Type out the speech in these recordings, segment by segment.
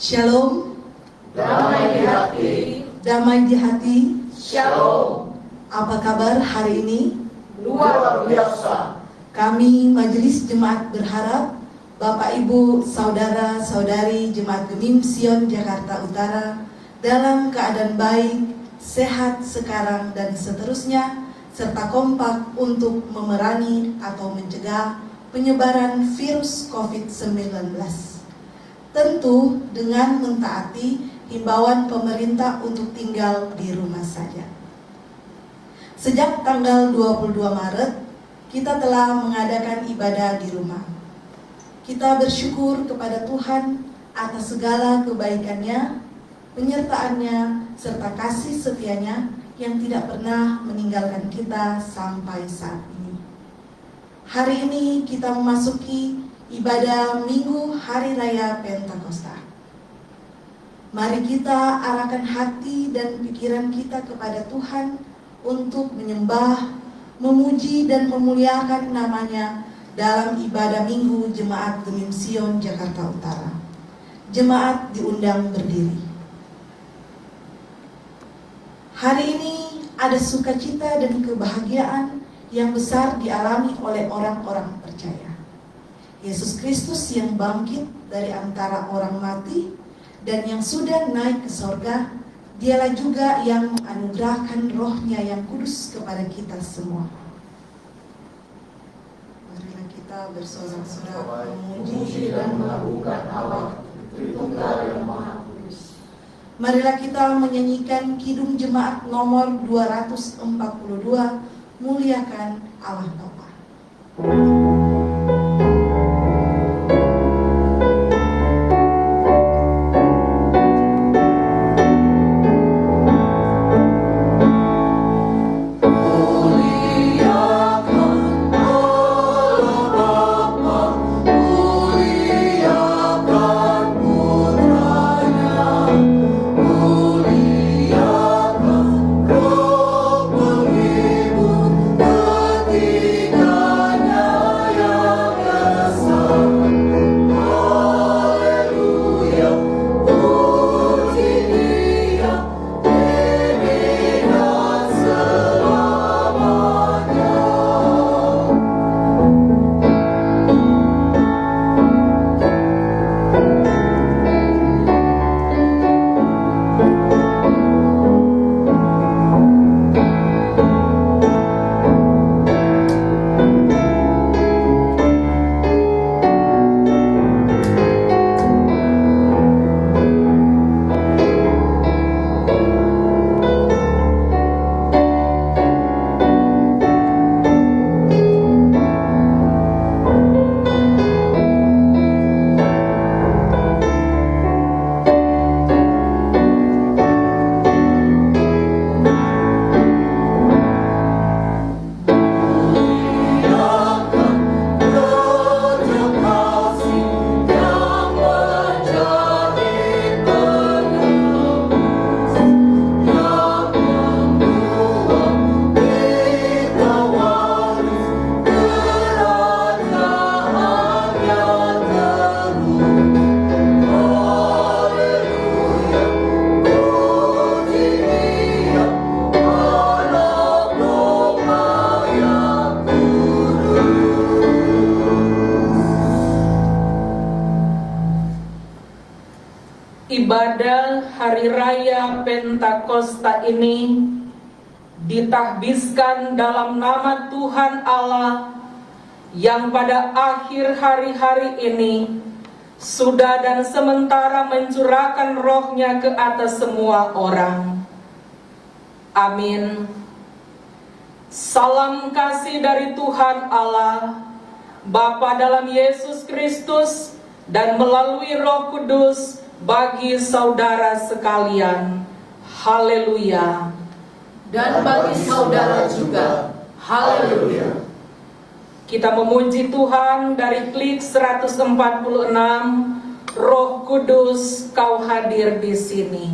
Shalom. Damai di hati. Damai di hati. Shalom. Apa kabar hari ini? Luar biasa. Kami Majelis Jemaat berharap Bapak Ibu, Saudara-saudari Jemaat Gemim Sion Jakarta Utara dalam keadaan baik, sehat sekarang dan seterusnya, serta kompak untuk memerangi atau mencegah penyebaran virus COVID-19. Tentu dengan mentaati himbauan pemerintah untuk tinggal di rumah saja. Sejak tanggal 22 Maret, kita telah mengadakan ibadah di rumah. Kita bersyukur kepada Tuhan atas segala kebaikannya, penyertaannya, serta kasih setianya yang tidak pernah meninggalkan kita sampai saat ini. Hari ini kita memasuki ibadah Minggu Hari Raya Pentakosta. Mari kita arahkan hati dan pikiran kita kepada Tuhan untuk menyembah, memuji dan memuliakan namanya dalam ibadah Minggu Jemaat Gemim Sion Jakarta Utara. Jemaat diundang berdiri. Hari ini ada sukacita dan kebahagiaan yang besar dialami oleh orang-orang percaya. Yesus Kristus yang bangkit dari antara orang mati dan yang sudah naik ke sorga, dialah juga yang menganugerahkan rohnya yang kudus kepada kita semua. Marilah kita bersorak-sorak memuji dan mengagungkan Allah, Tritunggal yang Maha Kudus. Marilah kita menyanyikan Kidung Jemaat nomor 242, Muliakan Allah Bapa. Ibadah Hari Raya Pentakosta ini ditahbiskan dalam nama Tuhan Allah yang pada akhir hari-hari ini sudah dan sementara mencurahkan rohnya ke atas semua orang. Amin. Salam kasih dari Tuhan Allah, Bapa dalam Yesus Kristus dan melalui Roh Kudus bagi saudara sekalian. Haleluya. Dan bagi saudara juga. Haleluya. Kita memuji Tuhan dari klik 146, Roh Kudus Kau hadir di sini.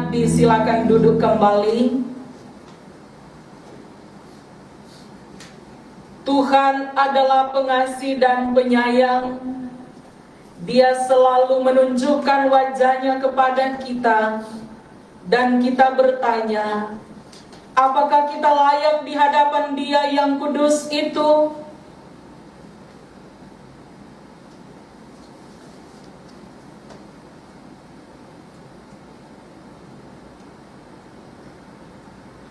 jemaat disilakan duduk kembali. Tuhan adalah pengasih dan penyayang. Dia selalu menunjukkan wajahnya kepada kita, dan kita bertanya, apakah kita layak di hadapan Dia yang kudus itu?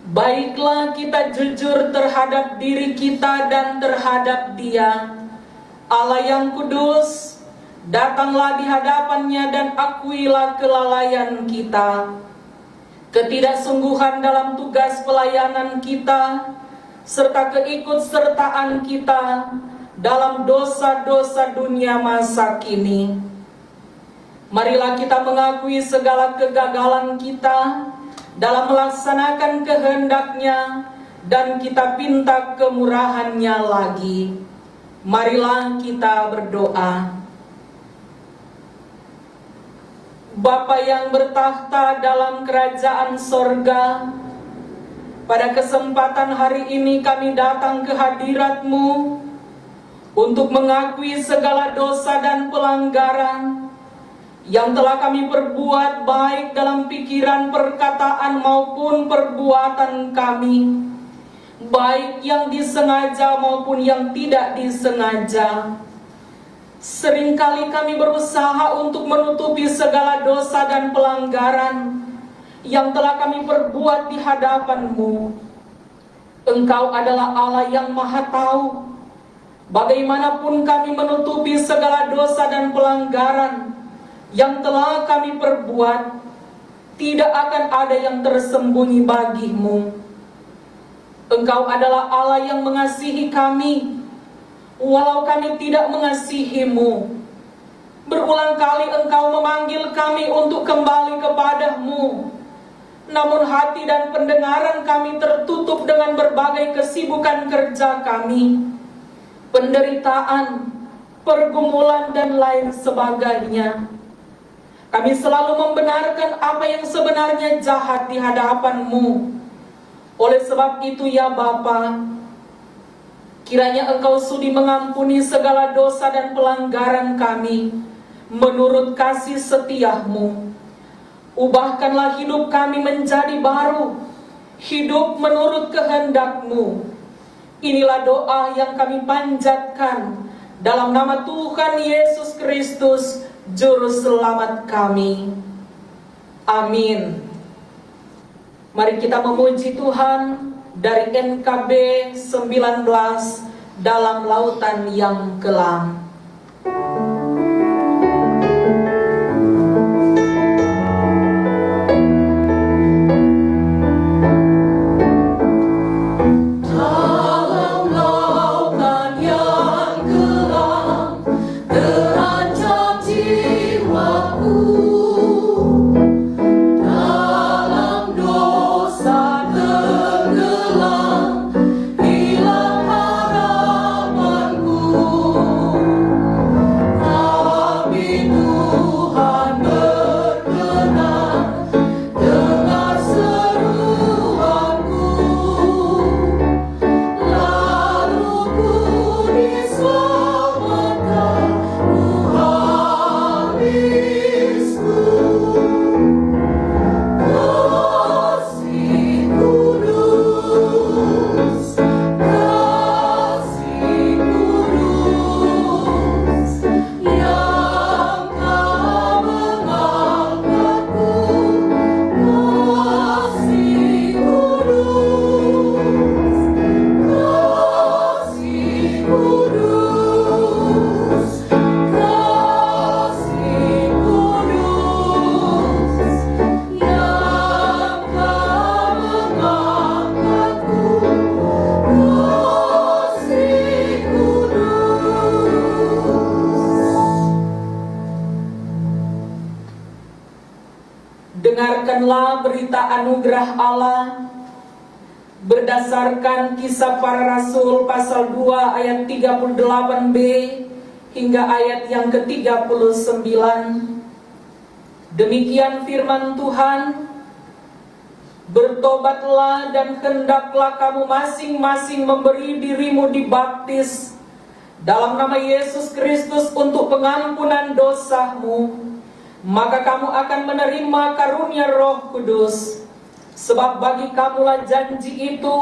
Baiklah kita jujur terhadap diri kita dan terhadap Dia. Allah yang kudus, datanglah di hadapannya dan akuilah kelalaian kita, ketidaksungguhan dalam tugas pelayanan kita, serta keikutsertaan kita dalam dosa-dosa dunia masa kini. Marilah kita mengakui segala kegagalan kita dalam melaksanakan kehendak-Nya, dan kita pinta kemurahan-Nya lagi. Marilah kita berdoa. Bapa yang bertahta dalam kerajaan sorga, pada kesempatan hari ini kami datang ke hadirat-Mu untuk mengakui segala dosa dan pelanggaran yang telah kami perbuat, baik dalam pikiran, perkataan maupun perbuatan kami, baik yang disengaja maupun yang tidak disengaja. Seringkali kami berusaha untuk menutupi segala dosa dan pelanggaran yang telah kami perbuat di hadapan-Mu. Engkau adalah Allah yang Maha Tahu. Bagaimanapun kami menutupi segala dosa dan pelanggaran yang telah kami perbuat, tidak akan ada yang tersembunyi bagi-Mu. Engkau adalah Allah yang mengasihi kami, walau kami tidak mengasihi-Mu. Berulang kali Engkau memanggil kami untuk kembali kepada-Mu, namun hati dan pendengaran kami tertutup dengan berbagai kesibukan kerja kami, penderitaan, pergumulan, dan lain sebagainya. Kami selalu membenarkan apa yang sebenarnya jahat di hadapan-Mu. Oleh sebab itu ya Bapa, kiranya Engkau sudi mengampuni segala dosa dan pelanggaran kami menurut kasih setia-Mu. Ubahkanlah hidup kami menjadi baru, hidup menurut kehendak-Mu. Inilah doa yang kami panjatkan dalam nama Tuhan Yesus Kristus, Juru Selamat kami. Amin. Mari kita memuji Tuhan dari NKB 19 dalam lautan yang kelam. Dengarkanlah berita anugerah Allah berdasarkan Kisah Para Rasul pasal 2 ayat 38b hingga ayat yang ke-39. Demikian firman Tuhan. Bertobatlah dan hendaklah kamu masing-masing memberi dirimu dibaptis dalam nama Yesus Kristus untuk pengampunan dosamu. Maka kamu akan menerima karunia Roh Kudus. Sebab bagi kamulah janji itu,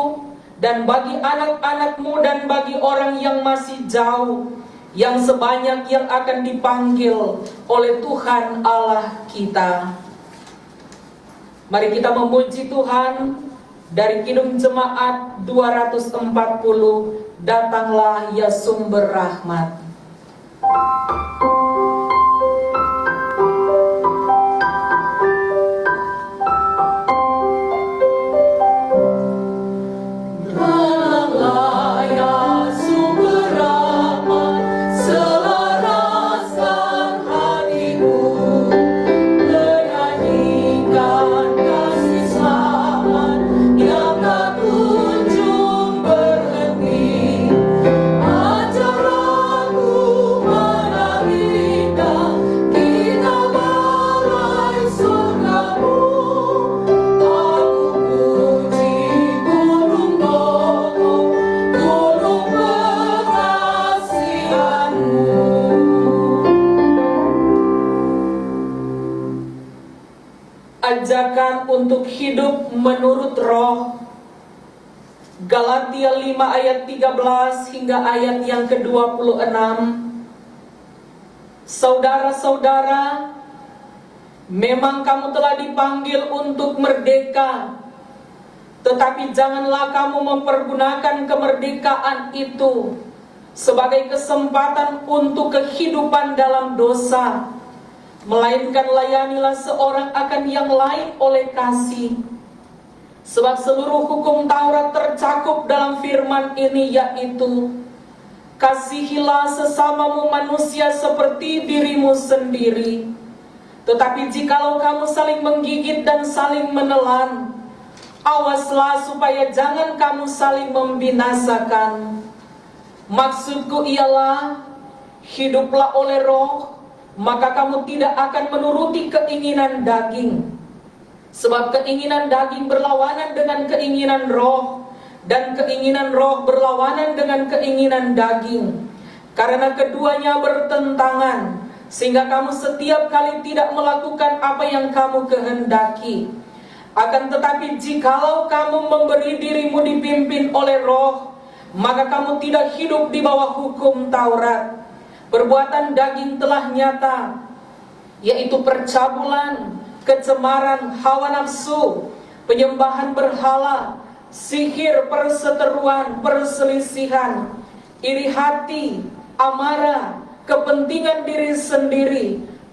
dan bagi anak-anakmu dan bagi orang yang masih jauh, yang sebanyak yang akan dipanggil oleh Tuhan Allah kita. Mari kita memuji Tuhan dari Kidung Jemaat 240, Datanglah ya Sumber Rahmat. Ajakan untuk hidup menurut Roh. Galatia 5 ayat 13 hingga ayat yang ke-26. Saudara-saudara, memang kamu telah dipanggil untuk merdeka, tetapi janganlah kamu mempergunakan kemerdekaan itu sebagai kesempatan untuk kehidupan dalam dosa, melainkan layanilah seorang akan yang lain oleh kasih. Sebab seluruh hukum Taurat tercakup dalam firman ini, yaitu kasihilah sesamamu manusia seperti dirimu sendiri. Tetapi jikalau kamu saling menggigit dan saling menelan, awaslah supaya jangan kamu saling membinasakan. Maksudku ialah, hiduplah oleh Roh, maka kamu tidak akan menuruti keinginan daging. Sebab keinginan daging berlawanan dengan keinginan Roh, dan keinginan Roh berlawanan dengan keinginan daging. Karena keduanya bertentangan, sehingga kamu setiap kali tidak melakukan apa yang kamu kehendaki. Akan tetapi jikalau kamu memberi dirimu dipimpin oleh Roh, maka kamu tidak hidup di bawah hukum Taurat. Perbuatan daging telah nyata, yaitu percabulan, kecemaran, hawa nafsu, penyembahan berhala, sihir, perseteruan, perselisihan, iri hati, amarah, kepentingan diri sendiri,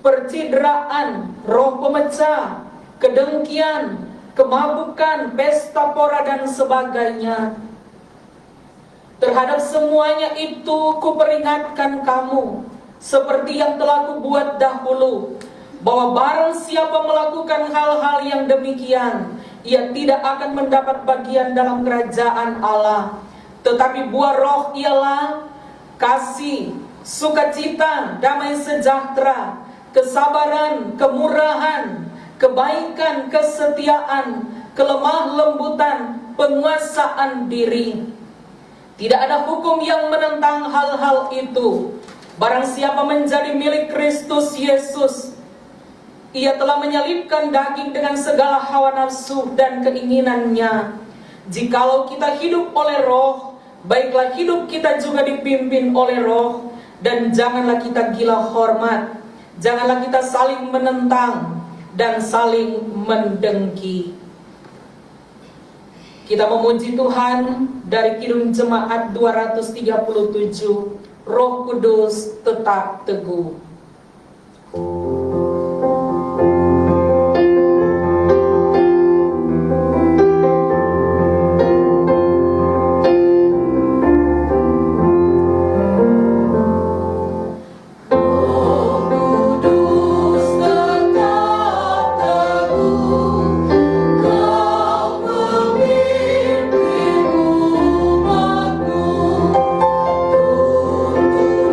percideraan, roh pemecah, kedengkian, kemabukan, pesta pora, dan sebagainya. Terhadap semuanya itu kuperingatkan kamu, seperti yang telah kubuat dahulu, bahwa barang siapa melakukan hal-hal yang demikian, ia tidak akan mendapat bagian dalam kerajaan Allah. Tetapi buah Roh ialah kasih, sukacita, damai sejahtera, kesabaran, kemurahan, kebaikan, kesetiaan, kelemah lembutan, penguasaan diri. Tidak ada hukum yang menentang hal-hal itu. Barang siapa menjadi milik Kristus Yesus, ia telah menyalibkan daging dengan segala hawa nafsu dan keinginannya. Jikalau kita hidup oleh Roh, baiklah hidup kita juga dipimpin oleh Roh. Dan janganlah kita gila hormat, janganlah kita saling menentang dan saling mendengki. Kita memuji Tuhan dari Kidung Jemaat 237, Roh Kudus tetap teguh.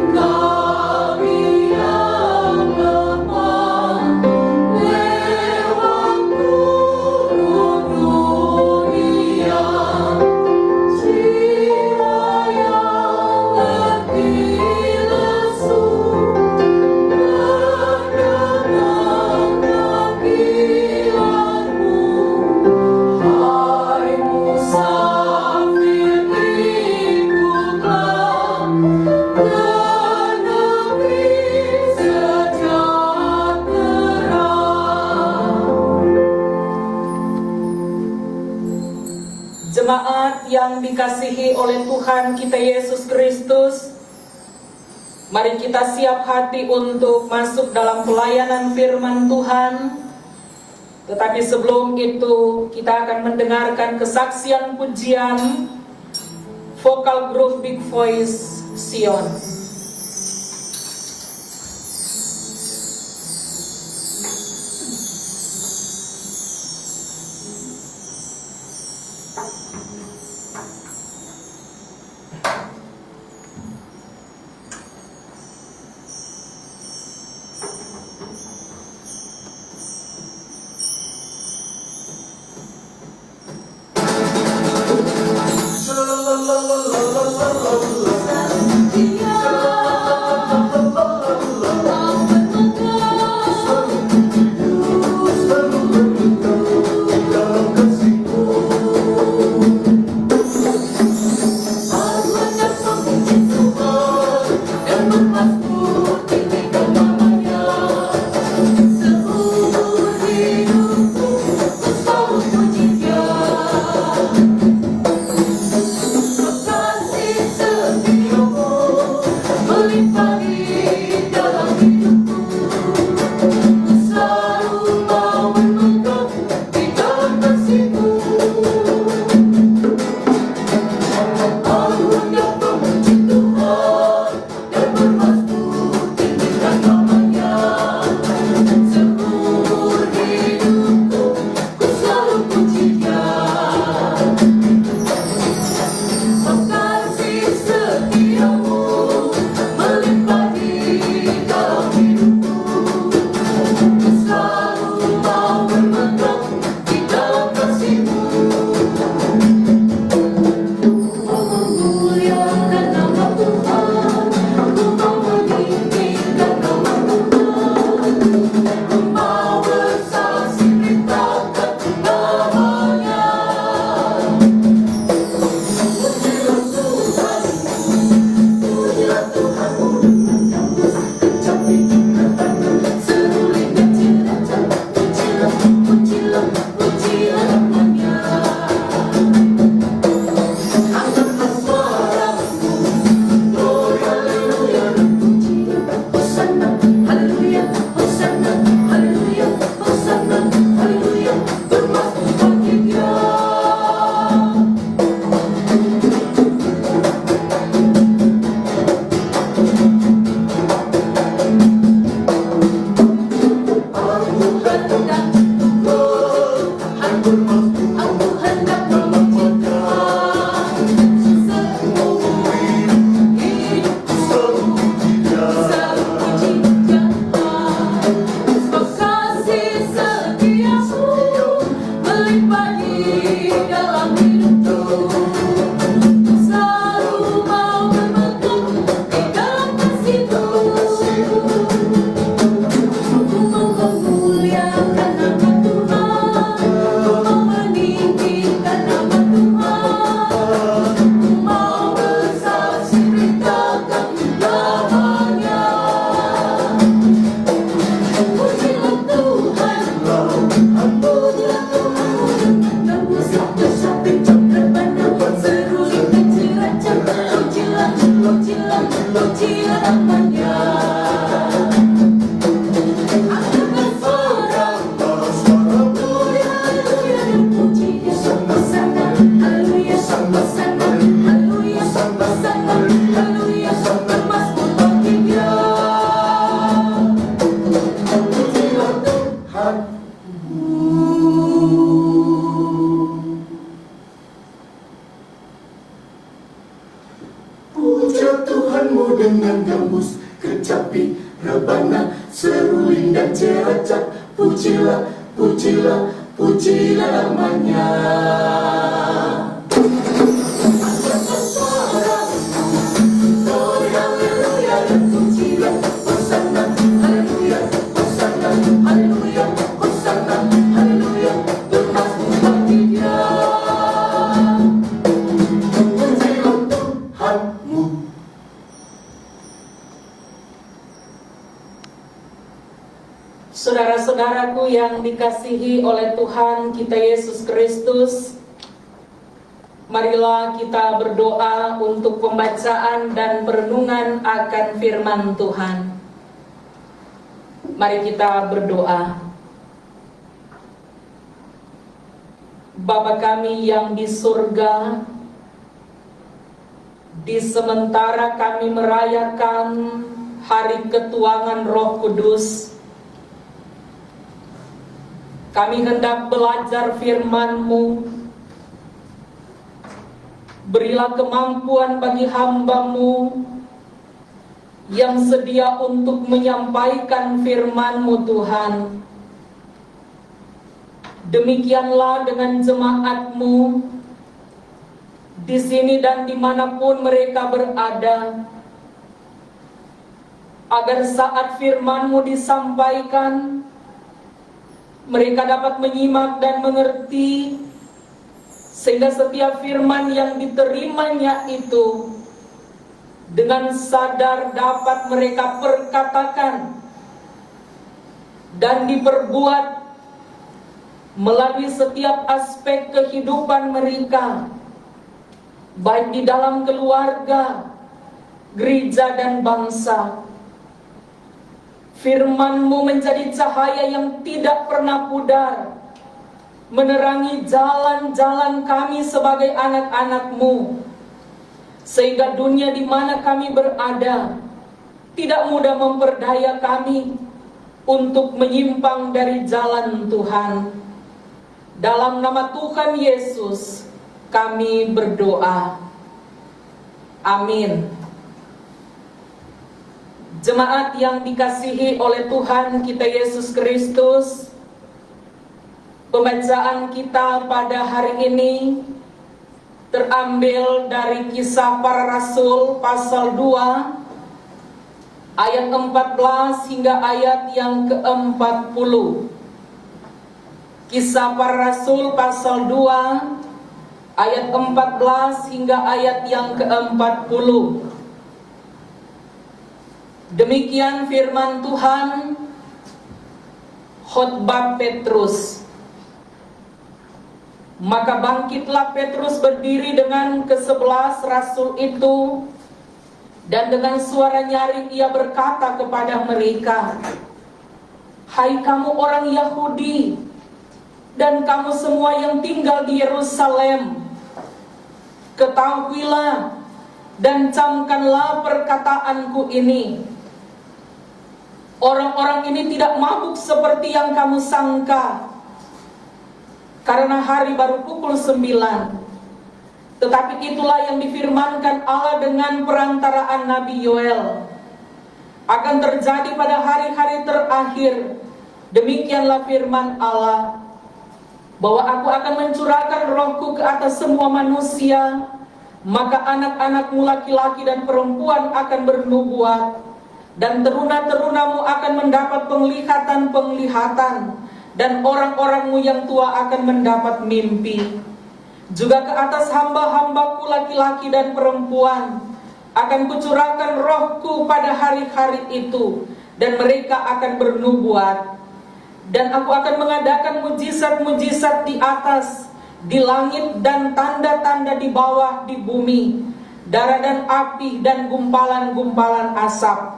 Kami yang lemah yang dikasihi oleh Tuhan kita Yesus Kristus, mari kita siap hati untuk masuk dalam pelayanan firman Tuhan. Tetapi sebelum itu kita akan mendengarkan kesaksian pujian vokal grup Big Voice Sion. Saudara-saudaraku yang dikasihi oleh Tuhan kita Yesus Kristus, Marilah kita berdoa untuk pembacaan dan perenungan akan firman Tuhan. Mari kita berdoa. Bapa kami yang di surga, di sementara kami merayakan hari ketuangan Roh Kudus, kami hendak belajar firman-Mu. Berilah kemampuan bagi hamba-Mu yang sedia untuk menyampaikan firman-Mu, Tuhan. Demikianlah dengan jemaat-Mu di sini dan dimanapun mereka berada, agar saat firman-Mu disampaikan, mereka dapat menyimak dan mengerti, sehingga setiap firman yang diterimanya itu dengan sadar dapat mereka perkatakan dan diperbuat melalui setiap aspek kehidupan mereka, baik di dalam keluarga, gereja, dan bangsa. Firman-Mu menjadi cahaya yang tidak pernah pudar, menerangi jalan-jalan kami sebagai anak-anak-Mu, sehingga dunia di mana kami berada tidak mudah memperdaya kami untuk menyimpang dari jalan Tuhan. Dalam nama Tuhan Yesus kami berdoa. Amin. Jemaat yang dikasihi oleh Tuhan kita Yesus Kristus, pembacaan kita pada hari ini terambil dari Kisah Para Rasul pasal 2 ayat 14 hingga ayat yang ke-40. Kisah Para Rasul pasal 2 ayat 14 hingga ayat yang ke-40. Demikian firman Tuhan. Khotbah Petrus. Maka bangkitlah Petrus berdiri dengan ke-11 rasul itu, dan dengan suara nyaring ia berkata kepada mereka, "Hai kamu orang Yahudi, dan kamu semua yang tinggal di Yerusalem, ketahuilah dan camkanlah perkataanku ini. Orang-orang ini tidak mabuk seperti yang kamu sangka, karena hari baru pukul 9. Tetapi itulah yang difirmankan Allah dengan perantaraan Nabi Yoel. Akan terjadi pada hari-hari terakhir, demikianlah firman Allah, bahwa aku akan mencurahkan rohku ke atas semua manusia, maka anak-anakmu laki-laki dan perempuan akan bernubuat, dan teruna-terunamu akan mendapat penglihatan-penglihatan, dan orang-orangmu yang tua akan mendapat mimpi. Juga ke atas hamba-hambaku laki-laki dan perempuan akan kucurahkan rohku pada hari-hari itu, dan mereka akan bernubuat. Dan aku akan mengadakan mujizat-mujizat di atas, di langit, dan tanda-tanda di bawah di bumi, darah dan api dan gumpalan-gumpalan asap.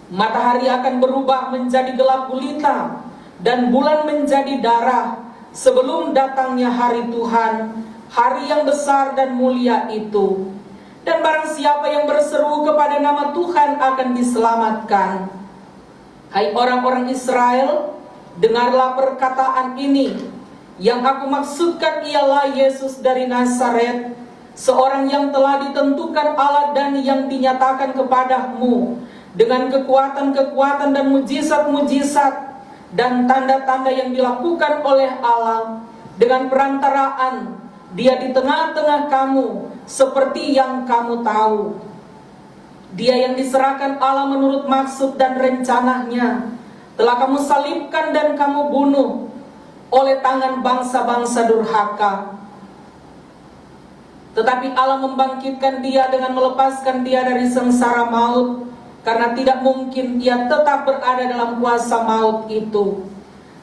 Matahari akan berubah menjadi gelap gulita, dan bulan menjadi darah, sebelum datangnya hari Tuhan, hari yang besar dan mulia itu. Dan barang siapa yang berseru kepada nama Tuhan akan diselamatkan. Hai orang-orang Israel, dengarlah perkataan ini. Yang aku maksudkan ialah Yesus dari Nazaret, seorang yang telah ditentukan Allah dan yang dinyatakan kepadamu dengan kekuatan-kekuatan dan mujizat-mujizat dan tanda-tanda yang dilakukan oleh Allah dengan perantaraan Dia di tengah-tengah kamu, seperti yang kamu tahu. Dia yang diserahkan Allah menurut maksud dan rencananya telah kamu salibkan dan kamu bunuh oleh tangan bangsa-bangsa durhaka. Tetapi Allah membangkitkan Dia dengan melepaskan Dia dari sengsara maut, karena tidak mungkin Ia tetap berada dalam kuasa maut itu.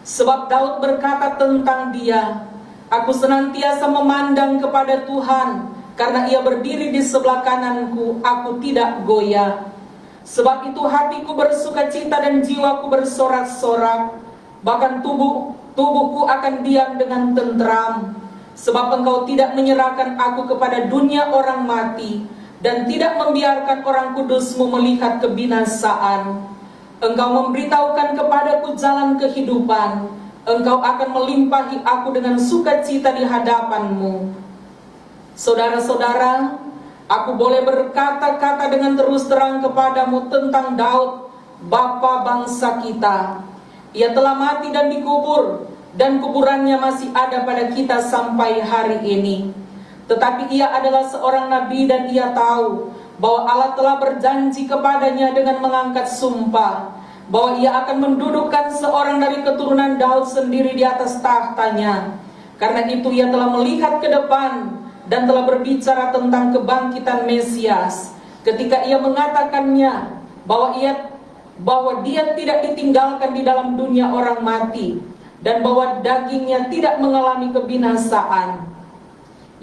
Sebab Daud berkata tentang Dia, Aku senantiasa memandang kepada Tuhan, karena Ia berdiri di sebelah kananku, aku tidak goyah. Sebab itu hatiku bersukacita dan jiwaku bersorak-sorak, bahkan tubuhku akan diam dengan tentram. Sebab Engkau tidak menyerahkan aku kepada dunia orang mati, dan tidak membiarkan orang kudus-Mu melihat kebinasaan. Engkau memberitahukan kepadaku jalan kehidupan. Engkau akan melimpahi aku dengan sukacita di hadapan-Mu. Saudara-saudara, aku boleh berkata-kata dengan terus terang kepadamu tentang Daud, bapa bangsa kita. Ia telah mati dan dikubur, dan kuburannya masih ada pada kita sampai hari ini. Tetapi ia adalah seorang nabi, dan ia tahu bahwa Allah telah berjanji kepadanya dengan mengangkat sumpah bahwa ia akan mendudukkan seorang dari keturunan Daud sendiri di atas tahtanya. Karena itu ia telah melihat ke depan dan telah berbicara tentang kebangkitan Mesias, ketika ia mengatakannya bahwa dia tidak ditinggalkan di dalam dunia orang mati, dan bahwa dagingnya tidak mengalami kebinasaan.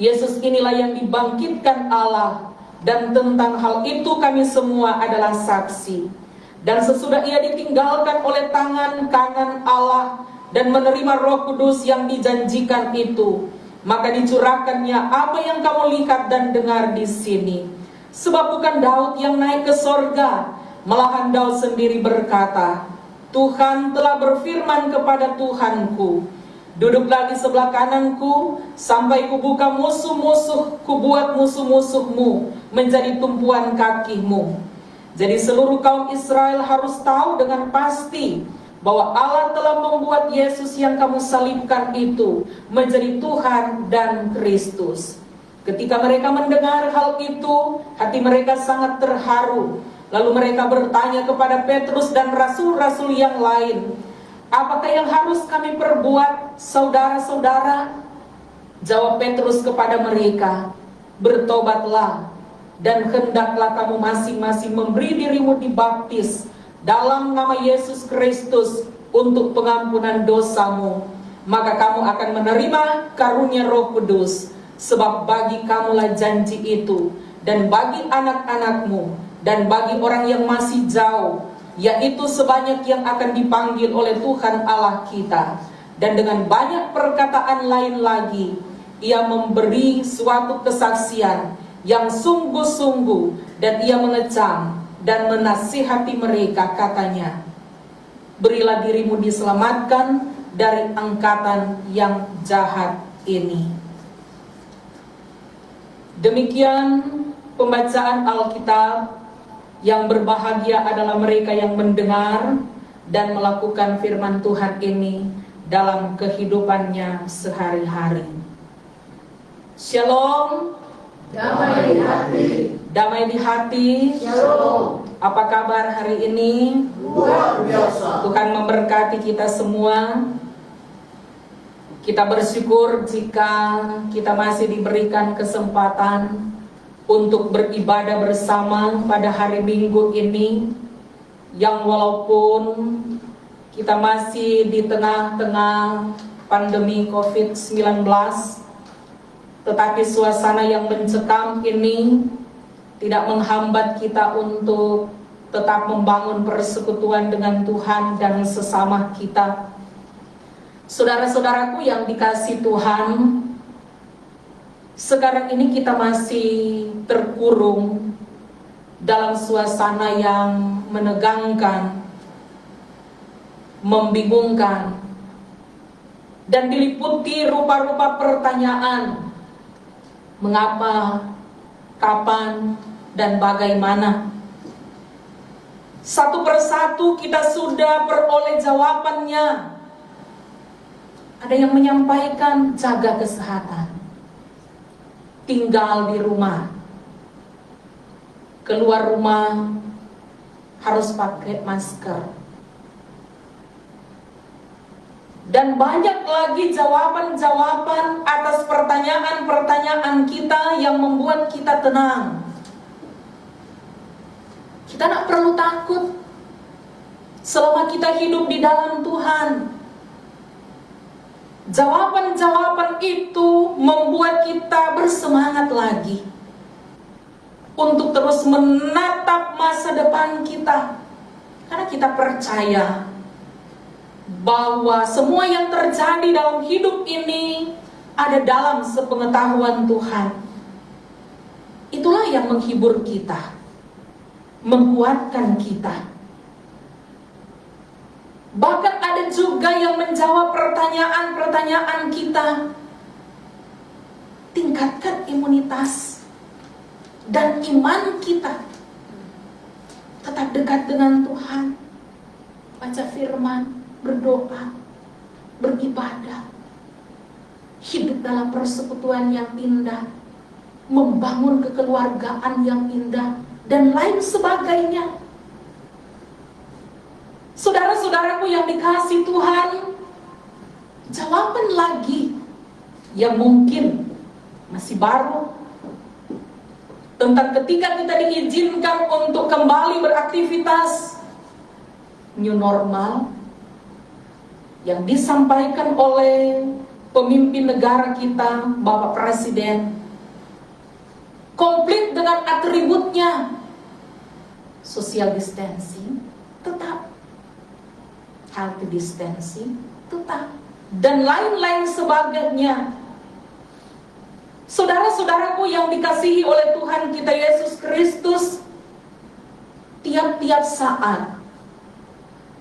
Yesus inilah yang dibangkitkan Allah, dan tentang hal itu kami semua adalah saksi. Dan sesudah ia ditinggalkan oleh tangan kanan Allah dan menerima Roh Kudus yang dijanjikan itu, maka dicurahkannya apa yang kamu lihat dan dengar di sini. Sebab bukan Daud yang naik ke sorga, malahan Daud sendiri berkata, Tuhan telah berfirman kepada Tuhanku, duduklah di sebelah kananku sampai kubuka kubuat musuh-musuhmu menjadi tumpuan kakimu. Jadi seluruh kaum Israel harus tahu dengan pasti bahwa Allah telah membuat Yesus yang kamu salibkan itu menjadi Tuhan dan Kristus. Ketika mereka mendengar hal itu, hati mereka sangat terharu. Lalu mereka bertanya kepada Petrus dan rasul-rasul yang lain, apakah yang harus kami perbuat, saudara-saudara? Jawab Petrus kepada mereka, bertobatlah, dan hendaklah kamu masing-masing memberi dirimu dibaptis dalam nama Yesus Kristus untuk pengampunan dosamu. Maka kamu akan menerima karunia Roh Kudus, sebab bagi kamulah janji itu, dan bagi anak-anakmu, dan bagi orang yang masih jauh, yaitu sebanyak yang akan dipanggil oleh Tuhan Allah kita. Dan dengan banyak perkataan lain lagi, ia memberi suatu kesaksian yang sungguh-sungguh, dan ia mengecam dan menasihati mereka, katanya, berilah dirimu diselamatkan dari angkatan yang jahat ini. Demikian pembacaan Alkitab. Yang berbahagia adalah mereka yang mendengar dan melakukan firman Tuhan ini dalam kehidupannya sehari-hari. Shalom. Damai di hati. Damai di hati. Shalom. Apa kabar hari ini? Luar biasa. Tuhan memberkati kita semua. Kita bersyukur jika kita masih diberikan kesempatan untuk beribadah bersama pada hari Minggu ini, yang walaupun kita masih di tengah-tengah pandemi COVID-19, tetapi suasana yang mencekam ini tidak menghambat kita untuk tetap membangun persekutuan dengan Tuhan dan sesama kita. Saudara-saudaraku yang dikasihi Tuhan, sekarang ini kita masih terkurung dalam suasana yang menegangkan, membingungkan, dan diliputi rupa-rupa pertanyaan. Mengapa, kapan, dan bagaimana? Satu persatu kita sudah peroleh jawabannya. Ada yang menyampaikan jaga kesehatan, tinggal di rumah, keluar rumah harus pakai masker, dan banyak lagi jawaban-jawaban atas pertanyaan-pertanyaan kita yang membuat kita tenang. Kita tidak perlu takut selama kita hidup di dalam Tuhan. Jawaban-jawaban itu membuat kita bersemangat lagi untuk terus menatap masa depan kita. Karena kita percaya bahwa semua yang terjadi dalam hidup ini ada dalam sepengetahuan Tuhan. Itulah yang menghibur kita, menguatkan kita. Bahkan ada juga yang menjawab pertanyaan-pertanyaan kita. Tingkatkan imunitas dan iman kita. Tetap dekat dengan Tuhan. Baca firman, berdoa, beribadah. Hidup dalam persekutuan yang indah. Membangun kekeluargaan yang indah. Dan lain sebagainya. Saudara-saudaraku yang dikasihi Tuhan, jawaban lagi yang mungkin masih baru tentang ketika kita diizinkan untuk kembali beraktivitas new normal yang disampaikan oleh pemimpin negara kita, Bapak Presiden, komplit dengan atributnya. Social distancing tetap, healthy distancing tetap, dan lain-lain sebagainya. Saudara-saudaraku yang dikasihi oleh Tuhan kita Yesus Kristus, tiap-tiap saat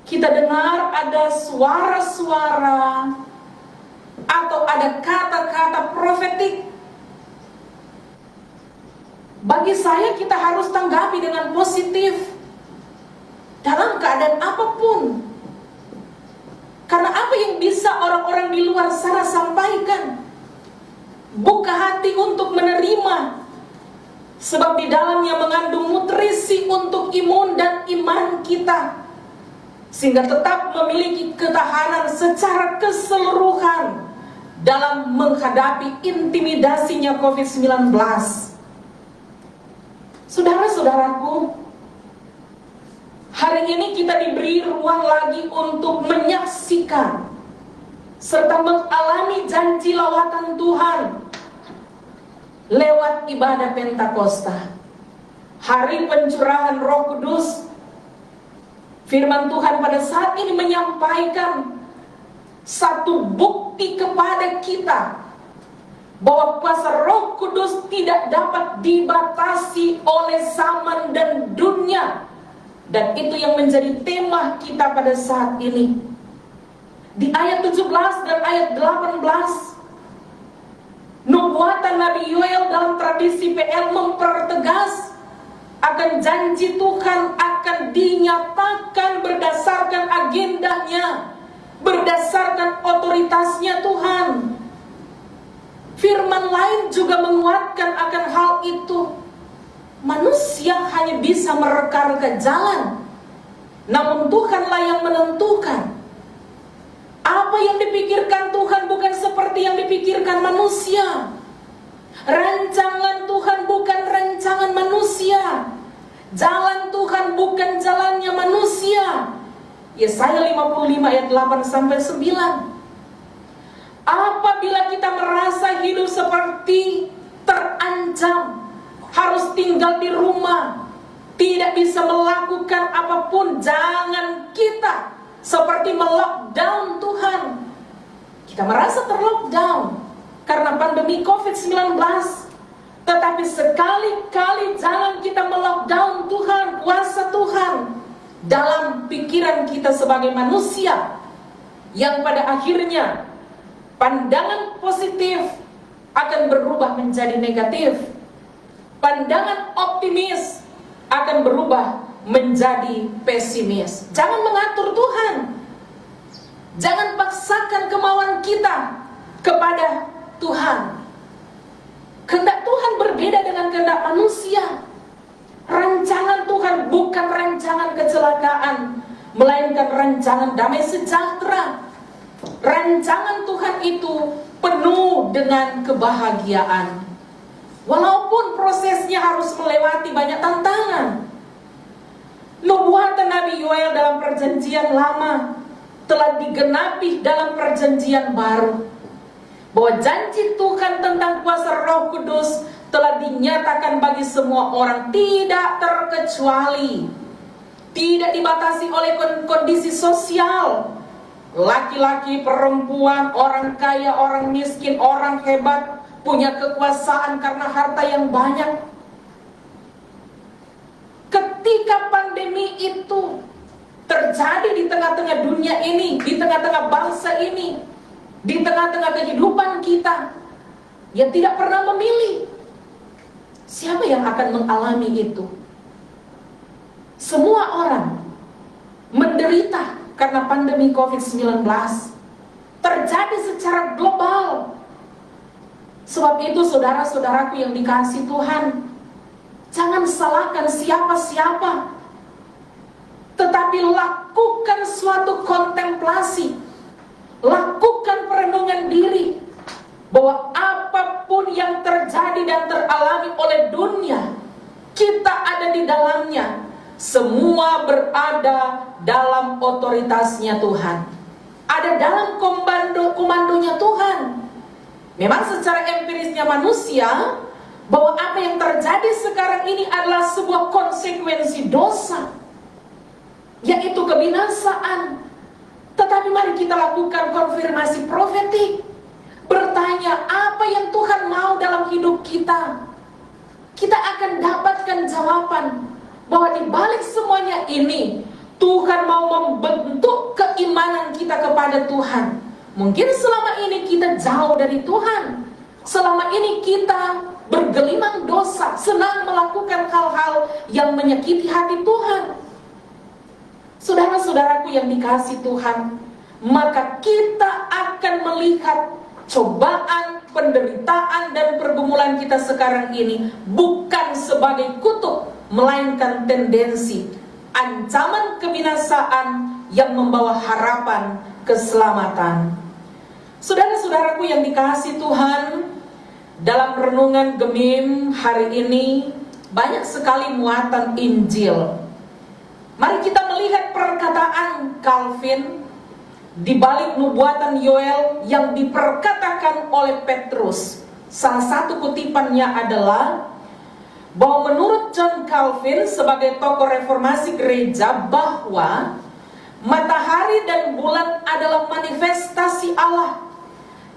kita dengar ada suara-suara atau ada kata-kata profetik, bagi saya kita harus tanggapi dengan positif dalam keadaan apapun. Karena apa yang bisa orang-orang di luar sana sampaikan, buka hati untuk menerima, sebab di dalamnya mengandung nutrisi untuk imun dan iman kita, sehingga tetap memiliki ketahanan secara keseluruhan dalam menghadapi intimidasinya COVID-19. Saudara-saudaraku, hari ini kita diberi ruang lagi untuk menyaksikan serta mengalami janji lawatan Tuhan lewat ibadah Pentakosta, hari pencurahan Roh Kudus. Firman Tuhan pada saat ini menyampaikan satu bukti kepada kita bahwa kuasa Roh Kudus tidak dapat dibatasi oleh zaman dan dunia. Dan itu yang menjadi tema kita pada saat ini. Di ayat 17 dan ayat 18, nubuatan Nabi Yoel dalam tradisi PL mempertegas akan janji Tuhan akan dinyatakan berdasarkan agendanya, berdasarkan otoritasnya Tuhan. Firman lain juga menguatkan akan hal itu. Manusia hanya bisa mereka-reka jalan, namun Tuhanlah yang menentukan. Apa yang dipikirkan Tuhan bukan seperti yang dipikirkan manusia. Rancangan Tuhan bukan rancangan manusia. Jalan Tuhan bukan jalannya manusia. Yesaya 55 ayat 8-9. Apabila kita merasa hidup seperti terancam, harus tinggal di rumah, tidak bisa melakukan apapun, jangan kita seperti melockdown Tuhan. Kita merasa terlockdown karena pandemi COVID-19, tetapi sekali-kali jangan kita melockdown Tuhan, kuasa Tuhan dalam pikiran kita sebagai manusia, yang pada akhirnya pandangan positif akan berubah menjadi negatif. Pandangan optimis akan berubah menjadi pesimis. Jangan mengatur Tuhan. Jangan paksakan kemauan kita kepada Tuhan. Kehendak Tuhan berbeda dengan kehendak manusia. Rancangan Tuhan bukan rancangan kecelakaan, melainkan rancangan damai sejahtera. Rancangan Tuhan itu penuh dengan kebahagiaan. Walaupun prosesnya harus melewati banyak tantangan. Nubuatan Nabi Yoel dalam perjanjian lama telah digenapi dalam perjanjian baru. bahwa janji Tuhan tentang kuasa Roh Kudus telah dinyatakan bagi semua orang, tidak terkecuali, tidak dibatasi oleh kondisi sosial, laki-laki, perempuan, orang kaya, orang miskin, orang hebat, punya kekuasaan karena harta yang banyak. Ketika pandemi itu terjadi di tengah-tengah dunia ini, di tengah-tengah bangsa ini, di tengah-tengah kehidupan kita, yang tidak pernah memilih siapa yang akan mengalami itu. Semua orang menderita karena pandemi COVID-19 terjadi secara global. Sebab itu saudara-saudaraku yang dikasihi Tuhan, jangan salahkan siapa-siapa, tetapi lakukan suatu kontemplasi, lakukan perenungan diri, bahwa apapun yang terjadi dan teralami oleh dunia, kita ada di dalamnya, semua berada dalam otoritasnya Tuhan, ada dalam komandonya Tuhan. Memang secara empirisnya manusia, bahwa apa yang terjadi sekarang ini adalah sebuah konsekuensi dosa, yaitu kebinasaan. Tetapi mari kita lakukan konfirmasi profetik, bertanya apa yang Tuhan mau dalam hidup kita. Kita akan dapatkan jawaban bahwa di balik semuanya ini, Tuhan mau membentuk keimanan kita kepada Tuhan. Mungkin selama ini kita jauh dari Tuhan, selama ini kita bergelimang dosa, senang melakukan hal-hal yang menyakiti hati Tuhan. Saudara-saudaraku yang dikasihi Tuhan, maka kita akan melihat cobaan, penderitaan, dan pergumulan kita sekarang ini bukan sebagai kutuk, melainkan tendensi, ancaman kebinasaan yang membawa harapan keselamatan. Saudara-saudaraku yang dikasihi Tuhan, dalam renungan Gemim hari ini banyak sekali muatan Injil. Mari kita melihat perkataan Calvin di balik nubuatan Yoel yang diperkatakan oleh Petrus. Salah satu kutipannya adalah bahwa menurut John Calvin sebagai tokoh reformasi gereja, bahwa matahari dan bulan adalah manifestasi Allah.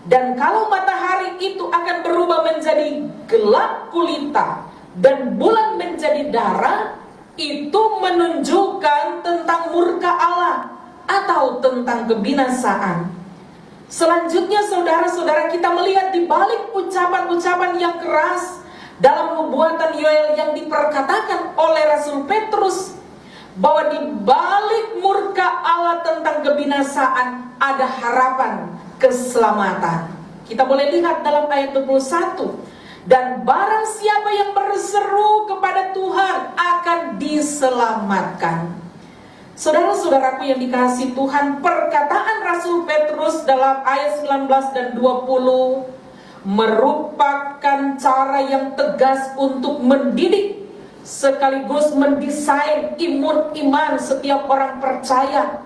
Dan kalau matahari itu akan berubah menjadi gelap gulita dan bulan menjadi darah, itu menunjukkan tentang murka Allah atau tentang kebinasaan. Selanjutnya saudara-saudara, kita melihat di balik ucapan-ucapan yang keras dalam nubuatan Yoel yang diperkatakan oleh Rasul Petrus, bahwa di balik murka Allah tentang kebinasaan ada harapan keselamatan. Kita boleh lihat dalam ayat 21. Dan barang siapa yang berseru kepada Tuhan akan diselamatkan. Saudara-saudaraku yang dikasihi Tuhan, perkataan Rasul Petrus dalam ayat 19 dan 20 merupakan cara yang tegas untuk mendidik sekaligus mendesain iman setiap orang percaya,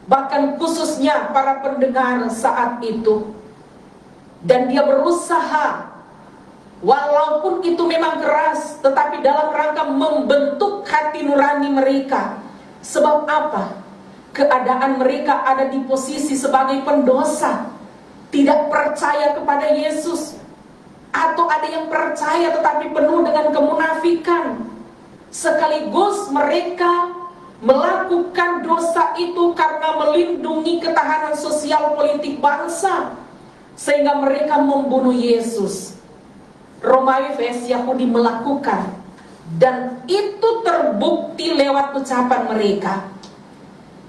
bahkan khususnya para pendengar saat itu. Dan dia berusaha, walaupun itu memang keras, tetapi dalam rangka membentuk hati nurani mereka. Sebab apa? Keadaan mereka ada di posisi sebagai pendosa, tidak percaya kepada Yesus, atau ada yang percaya tetapi penuh dengan kemunafikan. Sekaligus mereka melakukan dosa itu karena melindungi ketahanan sosial politik bangsa, sehingga mereka membunuh Yesus. Romawi vs Yahudi melakukan, dan itu terbukti lewat ucapan mereka.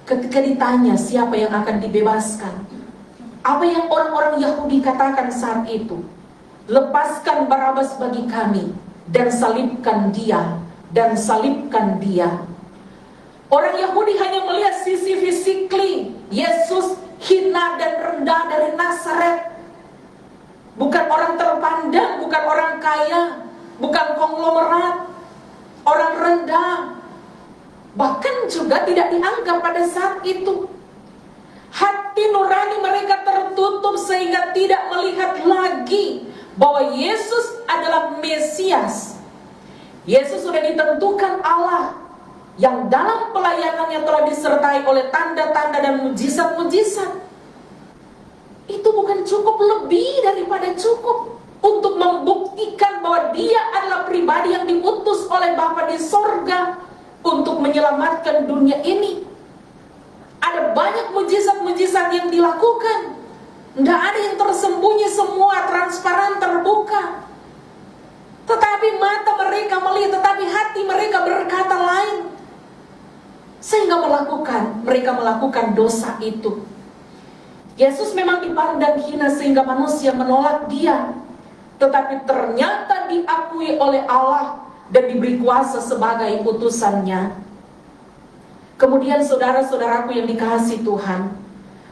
Ketika ditanya siapa yang akan dibebaskan, apa yang orang-orang Yahudi katakan saat itu? Lepaskan Barabas bagi kami, dan salibkan dia, dan salibkan dia. Orang Yahudi hanya melihat sisi fisikly, Yesus hina dan rendah dari Nazaret. Bukan orang terpandang, bukan orang kaya, bukan konglomerat, orang rendah. Bahkan juga tidak dianggap pada saat itu. Hati nurani mereka tertutup sehingga tidak melihat bahwa Yesus adalah Mesias. Yesus sudah ditentukan Allah yang dalam pelayanannya telah disertai oleh tanda-tanda dan mujizat-mujizat. Itu bukan cukup, lebih daripada cukup untuk membuktikan bahwa dia adalah pribadi yang diutus oleh Bapa di sorga untuk menyelamatkan dunia ini. Ada banyak mujizat-mujizat yang dilakukan. Tidak ada yang tersembunyi, semua transparan, terbuka. Tetapi mata mereka melihat, tetapi hati mereka berkata lain. Sehingga mereka melakukan dosa itu. Yesus memang dipandang hina sehingga manusia menolak dia. Tetapi ternyata diakui oleh Allah dan diberi kuasa sebagai utusannya. Kemudian saudara-saudaraku yang dikasihi Tuhan,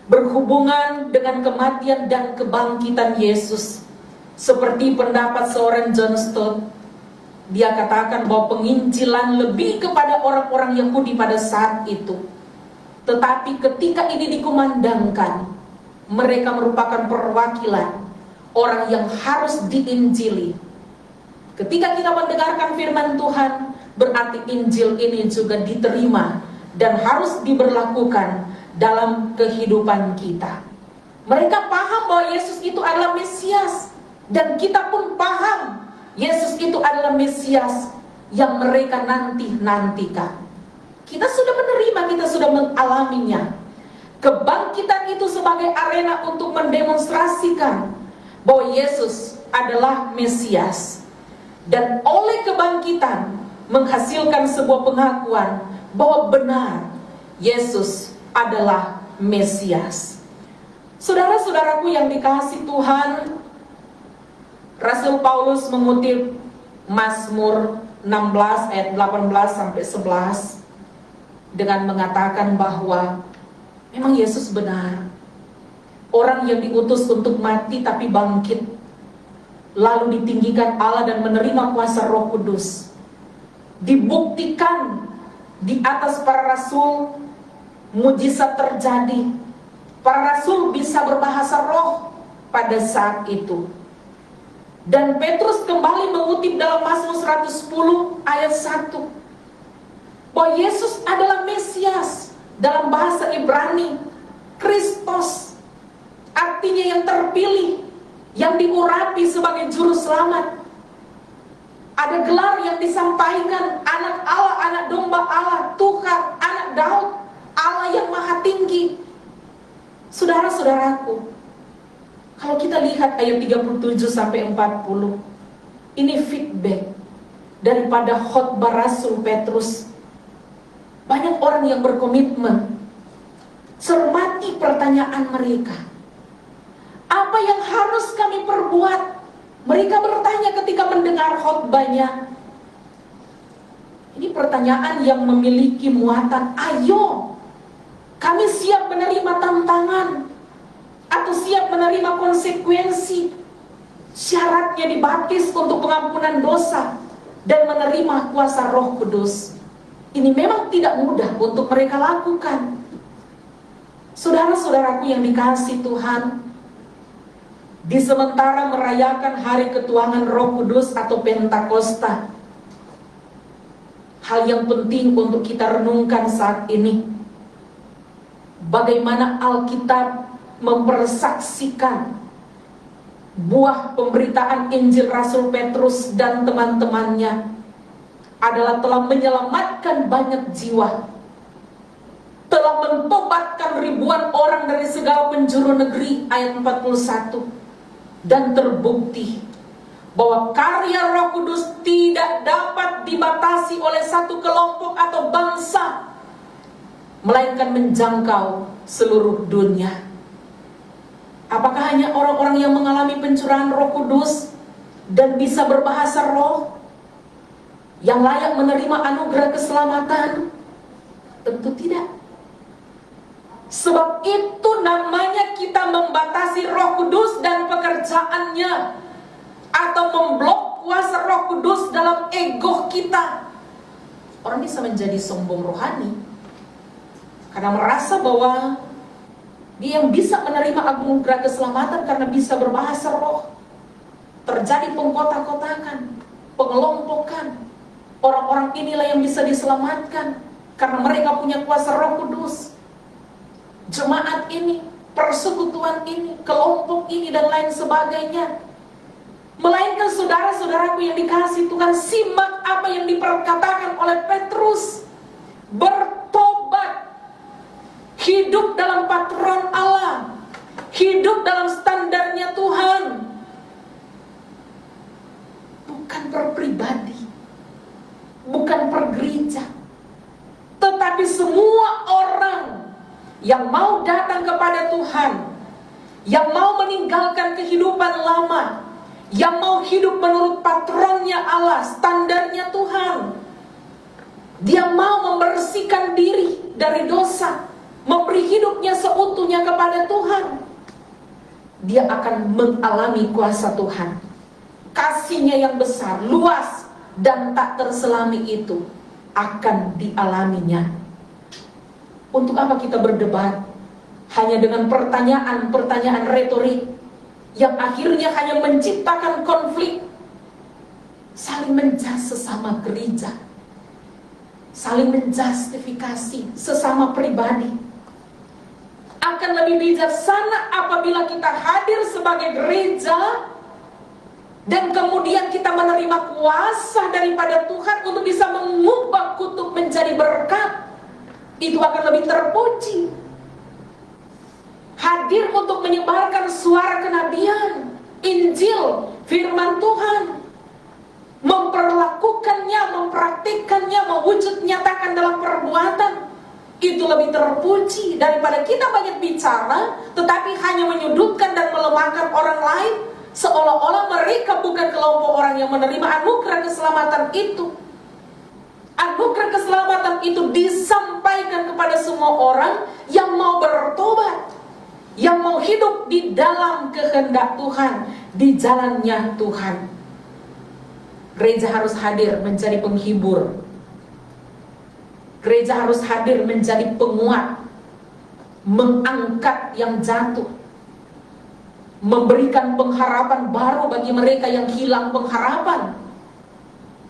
berhubungan dengan kematian dan kebangkitan Yesus, seperti pendapat seorang John Stott, dia katakan bahwa penginjilan lebih kepada orang-orang Yahudi pada saat itu. Tetapi ketika ini dikumandangkan, mereka merupakan perwakilan orang yang harus diinjili. Ketika kita mendengarkan firman Tuhan, berarti Injil ini juga diterima dan harus diberlakukan dalam kehidupan kita. Mereka paham bahwa Yesus itu adalah Mesias, dan kita pun paham Yesus itu adalah Mesias yang mereka nantikan. Kita sudah menerima, kita sudah mengalaminya. Kebangkitan itu sebagai arena untuk mendemonstrasikan bahwa Yesus adalah Mesias. Dan oleh kebangkitan menghasilkan sebuah pengakuan bahwa benar Yesus adalah Mesias. Saudara-saudaraku yang dikasihi Tuhan, Rasul Paulus mengutip Mazmur 16 ayat 18 sampai 11 dengan mengatakan bahwa memang Yesus benar, orang yang diutus untuk mati tapi bangkit, lalu ditinggikan Allah dan menerima kuasa Roh Kudus. Dibuktikan di atas para rasul, mujizat terjadi. Para rasul bisa berbahasa roh pada saat itu. Dan Petrus kembali mengutip dalam Mazmur 110 ayat 1 bahwa Yesus adalah Mesias. Dalam bahasa Ibrani, Kristos, artinya yang terpilih, yang diurapi sebagai juru selamat. Ada gelar yang disampaikan, anak Allah, anak domba Allah, Tuhan, anak Daud, Allah yang maha tinggi. Saudara-saudaraku, kalau kita lihat ayat 37 sampai 40, ini feedback daripada khotbah Rasul Petrus. Banyak orang yang berkomitmen. Cermati pertanyaan mereka. Apa yang harus kami perbuat? Mereka bertanya ketika mendengar khotbahnya. Ini pertanyaan yang memiliki muatan, ayo, kami siap menerima tantangan atau siap menerima konsekuensi. Syaratnya dibaptis untuk pengampunan dosa dan menerima kuasa Roh Kudus. Ini memang tidak mudah untuk mereka lakukan. Saudara-saudaraku yang dikasihi Tuhan, di sementara merayakan hari ketuhanan Roh Kudus atau Pentakosta, hal yang penting untuk kita renungkan saat ini, bagaimana Alkitab mempersaksikan buah pemberitaan Injil Rasul Petrus dan teman-temannya adalah telah menyelamatkan banyak jiwa, telah mentobatkan ribuan orang dari segala penjuru negeri, ayat 41. Dan terbukti bahwa karya Roh Kudus tidak dapat dibatasi oleh satu kelompok atau bangsa, melainkan menjangkau seluruh dunia. Apakah hanya orang-orang yang mengalami pencurahan Roh Kudus dan bisa berbahasa roh yang layak menerima anugerah keselamatan? Tentu tidak. Sebab itu namanya kita membatasi Roh Kudus dan pekerjaannya, atau memblok kuasa Roh Kudus dalam ego kita. Orang bisa menjadi sombong rohani karena merasa bahwa dia yang bisa menerima anugerah keselamatan karena bisa berbahasa roh. terjadi pengkotak-kotakan, pengelompokan. Orang-orang inilah yang bisa diselamatkan karena mereka punya kuasa Roh Kudus. Jemaat ini, persekutuan ini, kelompok ini, dan lain sebagainya. Melainkan saudara-saudaraku yang dikasihi Tuhan, simak apa yang diperkatakan oleh Petrus. Bertobat, hidup dalam patron Allah, hidup dalam standarnya Tuhan, bukan per pribadi, bukan per gereja, tetapi semua orang yang mau datang kepada Tuhan, yang mau meninggalkan kehidupan lama, yang mau hidup menurut patronnya Allah, standarnya Tuhan. Dia mau membersihkan diri dari dosa, memberi hidupnya seutuhnya kepada Tuhan. Dia akan mengalami kuasa Tuhan. Kasih-Nya yang besar, luas, dan tak terselami itu akan dialaminya. Untuk apa kita berdebat hanya dengan pertanyaan-pertanyaan retorik yang akhirnya hanya menciptakan konflik, saling menjas sesama gereja, saling menjustifikasi sesama pribadi. Akan lebih bijaksana apabila kita hadir sebagai gereja dan kemudian kita menerima kuasa daripada Tuhan untuk bisa mengubah kutuk menjadi berkat. Itu akan lebih terpuji. Hadir untuk menyebarkan suara kenabian, Injil, firman Tuhan, memperlakukannya, mempraktikkannya, mewujud nyatakan dalam perbuatan. Itu lebih terpuji daripada kita banyak bicara tetapi hanya menyudutkan dan melemahkan orang lain, seolah-olah mereka bukan kelompok orang yang menerima anugerah keselamatan itu. Anugerah keselamatan itu disampaikan kepada semua orang yang mau bertobat, yang mau hidup di dalam kehendak Tuhan, di jalannya Tuhan. Gereja harus hadir menjadi penghibur. Gereja harus hadir menjadi penguat, mengangkat yang jatuh, memberikan pengharapan baru bagi mereka yang hilang pengharapan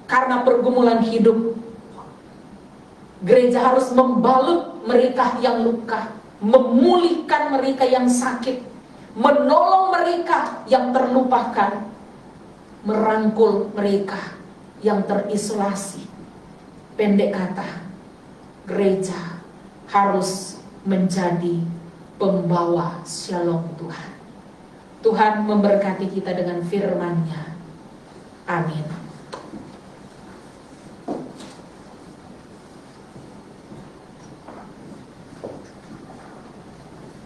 karena pergumulan hidup. Gereja harus membalut mereka yang luka, memulihkan mereka yang sakit, menolong mereka yang terlupakan, merangkul mereka yang terisolasi. Pendek kata, gereja harus menjadi pembawa shalom Tuhan. Tuhan memberkati kita dengan firman-Nya. Amin.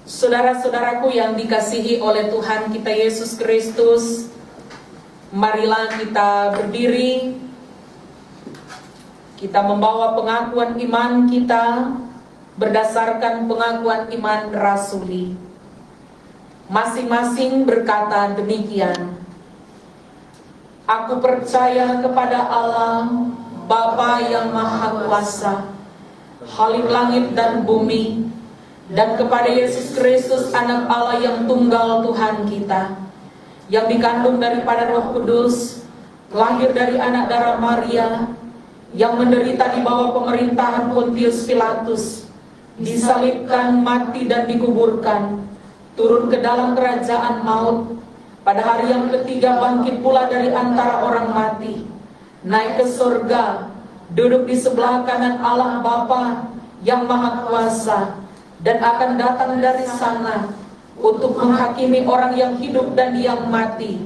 Saudara-saudaraku yang dikasihi oleh Tuhan kita Yesus Kristus, marilah kita berdiri. Kita membawa pengakuan iman kita berdasarkan pengakuan iman rasuli. Masing-masing berkata demikian. Aku percaya kepada Allah, Bapa yang Maha Kuasa, Khalik langit dan bumi, dan kepada Yesus Kristus anak Allah yang tunggal Tuhan kita, yang dikandung daripada Roh Kudus, lahir dari anak darah Maria, yang menderita di bawah pemerintahan Pontius Pilatus, disalibkan, mati dan dikuburkan, turun ke dalam kerajaan maut, pada hari yang ketiga bangkit pula dari antara orang mati, naik ke surga, duduk di sebelah kanan Allah Bapa yang Maha Kuasa, dan akan datang dari sana untuk menghakimi orang yang hidup dan yang mati.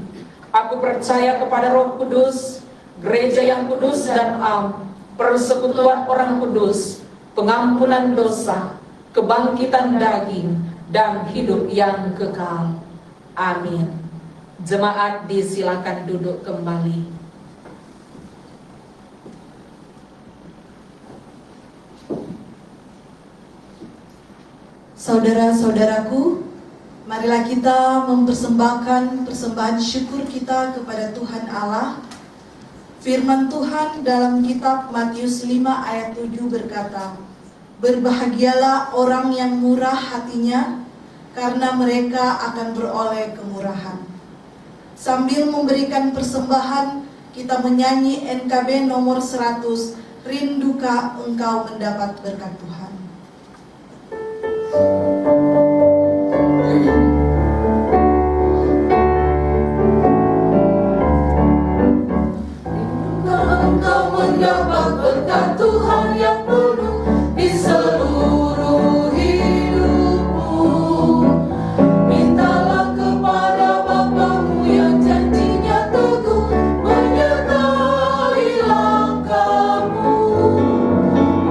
Aku percaya kepada Roh Kudus, gereja yang kudus dan am, persekutuan orang kudus, pengampunan dosa, kebangkitan daging, dan hidup yang kekal. Amin. Jemaat disilakan duduk kembali. Saudara-saudaraku, marilah kita mempersembahkan persembahan syukur kita kepada Tuhan Allah. Firman Tuhan dalam kitab Matius 5 ayat 7 berkata, "Berbahagialah orang yang murah hatinya, karena mereka akan beroleh kemurahan." Sambil memberikan persembahan, kita menyanyi NKB nomor 100, Rindukah Engkau Mendapat Berkat Tuhan. Engkau mendapat berkat Tuhan yang penuh di seluruh hidupmu. Mintalah kepada Bapamu yang janjinya teguh menyertai langkahmu.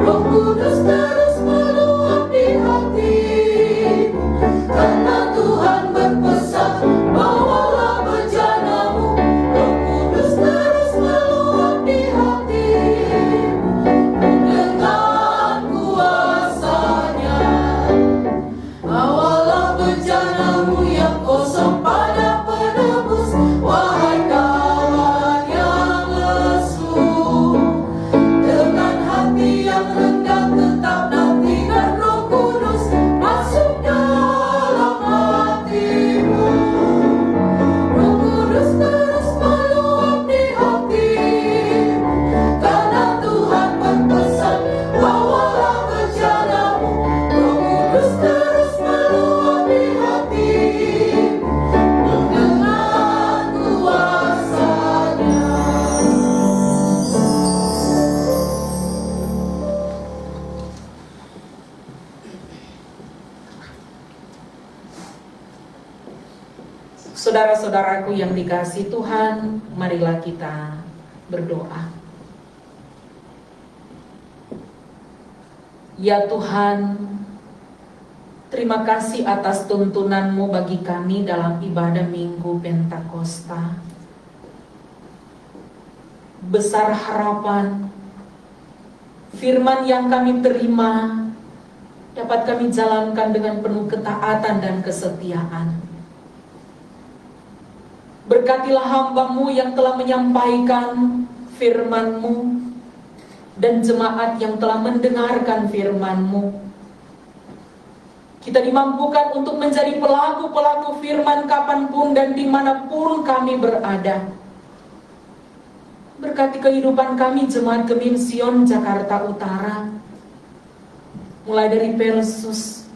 Roh Kudus terus meluap di hatimu, karena Tuhan berpesan, bawalah bejanamu. Roh Kudus terus meluap di hatimu dengan kuasanya. Bawalah bejanamu yang kosong pada penebus, wahai kawan yang lesu. Dengan hati yang rendah tetap nantikan Roh Kudus masuk dalam hatimu. Roh Kudus terus meluap di hatimu, karena Tuhan berpesan, bawalah bejanamu. Roh Kudus terus meluap di hatimu dengan kuasanya. Saudara-saudaraku yang dikasihi Tuhan, marilah kita berdoa. Ya Tuhan, terima kasih atas tuntunan-Mu bagi kami dalam ibadah Minggu Pentakosta. Besar harapan, firman yang kami terima dapat kami jalankan dengan penuh ketaatan dan kesetiaan. Berkatilah hamba-Mu yang telah menyampaikan firman-Mu dan jemaat yang telah mendengarkan firman-Mu. Kita dimampukan untuk menjadi pelaku-pelaku firman kapanpun dan dimanapun kami berada. Berkati kehidupan kami Jemaat Gemim Sion Jakarta Utara, mulai dari Persus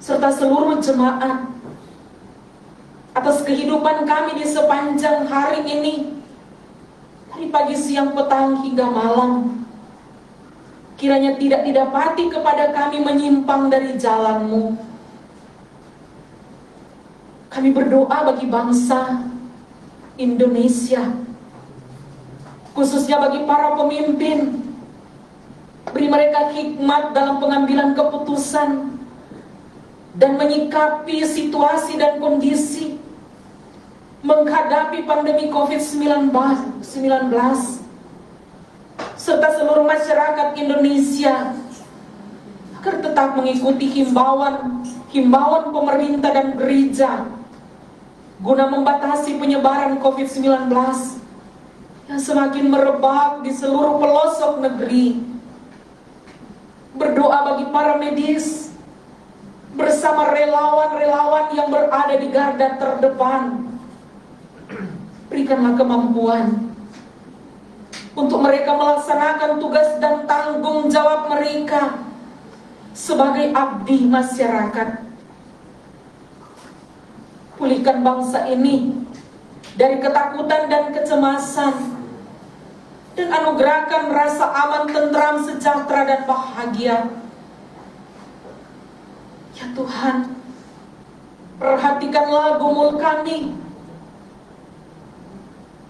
serta seluruh jemaat, atas kehidupan kami di sepanjang hari ini, dari pagi, siang, petang hingga malam. Kiranya tidak didapati kepada kami menyimpang dari jalan-Mu. Kami berdoa bagi bangsa Indonesia, khususnya bagi para pemimpin. Beri mereka hikmat dalam pengambilan keputusan dan menyikapi situasi dan kondisi menghadapi pandemi COVID-19 serta seluruh masyarakat Indonesia agar tetap mengikuti himbauan pemerintah dan gereja guna membatasi penyebaran COVID-19 yang semakin merebak di seluruh pelosok negeri. Berdoa bagi para medis bersama relawan-relawan yang berada di garda terdepan. Berikanlah kemampuan untuk mereka melaksanakan tugas dan tanggung jawab mereka sebagai abdi masyarakat. Pulihkan bangsa ini dari ketakutan dan kecemasan, dan anugerahkan rasa aman, tentram, sejahtera, dan bahagia. Ya Tuhan, perhatikanlah gumul kami,